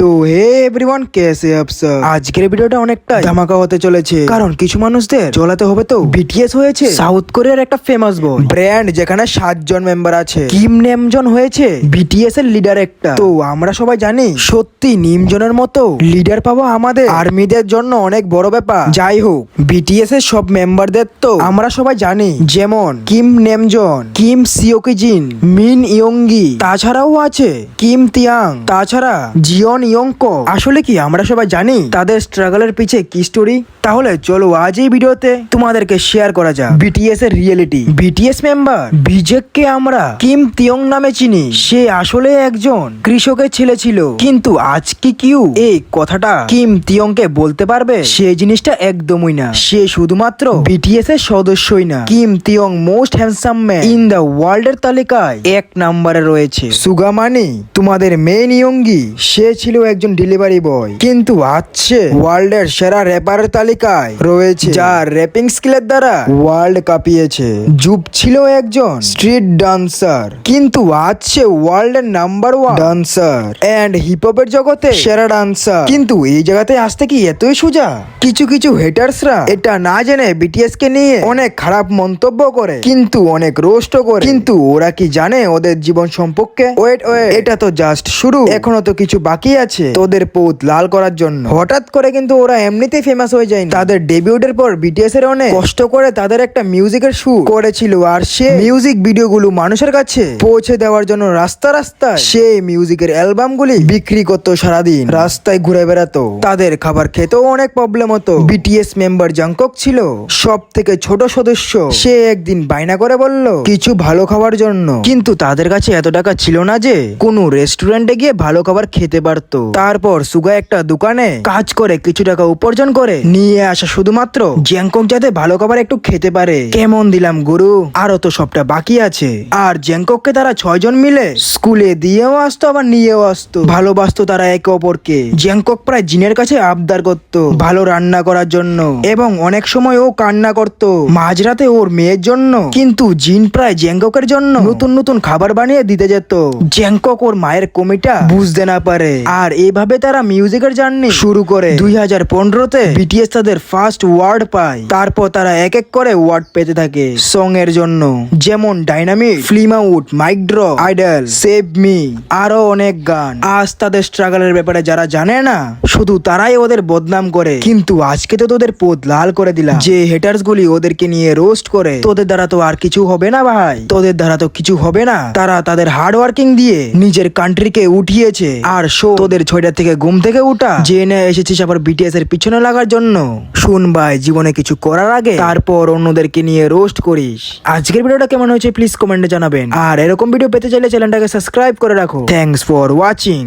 তো হে এভরিওয়ান, কেসে আপ সব? আজকের ভিডিওটা অনেকটা ধামাকা হতে চলেছে, কারণ কিছু মানুষদের জ্বলাতে হবে। তো বিটিএস হয়েছে সাউথ কোরিয়ার একটা ফেমাস বয় ব্র্যান্ড, যেখানে 7 জন মেম্বার আছে। কিম নেমজন হয়েছে বিটিএস এর লিডার একটা। তো আমরা সবাই জানি সত্যি নিমজনের মতো লিডার পাওয়া আমাদের আর্মিদের জন্য অনেক বড় ব্যাপার। যাই হোক, বিটিএস এর সব মেম্বারদের তো আমরা সবাই জানি, যেমন কিম নেমজন, কিম সিওকিজিন, মিন ইয়ংগি, তাছাড়াও আছে কিম তিয়াং, তাছাড়া জিয়ন ইয়ংকো। আসলে কি আমরা সবাই জানি তাদের স্ট্রাগলের পিছে কি স্টোরি? তাহলে চলো আজ এই ভিডিওতে তোমাদেরকে শেয়ার করা যাক বিটিএস এর রিয়েলিটি। বিটিএস মেম্বার বিজেক কে আমরা কিম তিয়ং নামে চিনি। সে আসলে একজন কৃষকের ছেলে ছিল, কিন্তু আজ কি কিউ এই কথাটা কিম তিয়ং কে বলতে পারবে? সে জিনিসটা একদমই না। সে শুধুমাত্র বিটিএস এর সদস্যই না, Kim Taehyung most handsome man in the world এর তালিকায় 1 নম্বরে রয়েছে। সুগামানি, তোমাদের মেন ইয়ঙ্গি, সে ছিল একজন ডেলিভারি বয়, কিন্তু আজকে ওয়ার্ল্ড এর সেরা র্যাপারের তালিকায় রয়েছে, যার র্যাপিং স্কিলের দ্বারা ওয়ার্ল্ড কাঁপিয়েছে। জুপ ছিল একজন স্ট্রিট ডান্সার, কিন্তু আজকে ওয়ার্ল্ড এর নাম্বার 1 ডান্সার এন্ড হিপ হপের জগতে সেরা ডান্সার। কিন্তু এই জায়গাতে আসতে কি এতই সোজা? কিছু কিছু হেটার্সরা এটা না জেনে বিটিএস কে নিয়ে অনেক খারাপ মন্তব্য করে, কিন্তু অনেক রোস্ট করে। কিন্তু ওরা কি জানে ওদের জীবন সম্পর্কে? ওয়েট, এটা তো জাস্ট শুরু, এখনো তো কিছু বাকি আছে তোদের পথ লাল করার জন্য। হঠাৎ করে কিন্তু ওরা এমনিতেই ফেমাস হয়ে যায়। তাদের ডেবিউটের পর বিটিএস এর অনেক কষ্ট করে তাদের একটা মিউজিকের শুট করেছিল, আর সে মিউজিক ভিডিওগুলো মানুষের কাছে পৌঁছে দেওয়ার জন্য রাস্তা রাস্তায় সেই মিউজিকের অ্যালবামগুলি বিক্রি করতো। সারাদিন রাস্তায় ঘুরে বেড়াতো, তাদের খাবার খেতেও অনেক প্রবলেম হতো। বিটিএস মেম্বার জাংকক ছিল সব থেকে ছোট সদস্য। সে একদিন বায়না করে বলল কিছু ভালো খাবার জন্য, কিন্তু তাদের কাছে এত টাকা ছিল না যে কোনো রেস্টুরেন্টে গিয়ে ভালো খাবার খেতে পারতো। তারপর সুগা একটা দোকানে কাজ করে কিছু টাকা উপার্জন করে নিয়ে আসা, শুধুমাত্র জ্যাংকক যাতে ভালো খাবার একটু খেতে পারে। কেমন দিলাম গুরু, আরো তো সবটা বাকি আছে। আর জ্যাংকককে তারা 6 জন মিলে স্কুলে দিয়েও আসতো, আবার নিয়েও আসতো। ভালোবাসতো তারা একে অপরকে। জ্যাংকক প্রায় জিনের কাছে আবদার করত ভালো রান্না করার জন্য, এবং অনেক সময় ও কান্না করত মাঝরাতে ওর মেয়ের জন্য। কিন্তু জিন প্রায় জ্যাংককের জন্য নতুন নতুন খাবার বানিয়ে দিতে যেত। জ্যাংকক ওর মায়ের কমিটা বুঝতে না পারে, আর এইভাবে তারা মিউজিকের জার্নি শুরু করে। 2015-তে বিটিএস তাদের ফার্স্ট ওয়ার্ড পায়। তারপর তারা এক এক করে ওয়ার্ড পেতে থাকে সং এর জন্য, যেমন dynamite, film out, mic drop, idol, save me, আরো অনেক গান। আজ তাদের স্ট্রাগলের ব্যাপারে যারা জানে না, শুধু তারাই ওদের বদনাম করে। কিন্তু আজকে তো তোদের পথ লাল করে দিলাম। যে হেটার্স গুলি ওদেরকে নিয়ে রোস্ট করে, তোদের দ্বারা তো আর কিছু হবে না ভাই, তোদের দ্বারা তো কিছু হবে না। তারা তাদের হার্ড ওয়ার্কিং দিয়ে নিজের কান্ট্রিকে উঠিয়েছে, আর শো তোদের 6টা থেকে ঘুম থেকে উঠা জেনে এসেছিস আবার বিটিএস এর পিছনে লাগার জন্য। শুন ভাই, জীবনে কিছু করার আগে তারপর অন্যদেরকে নিয়ে রোস্ট করিস। আজকের ভিডিওটা কেমন হয়েছে প্লিজ কমেন্টে জানাবেন, আর এরকম ভিডিও পেতে চাইলে চ্যানেলটাকে সাবস্ক্রাইব করে রাখো। Thanks for watching.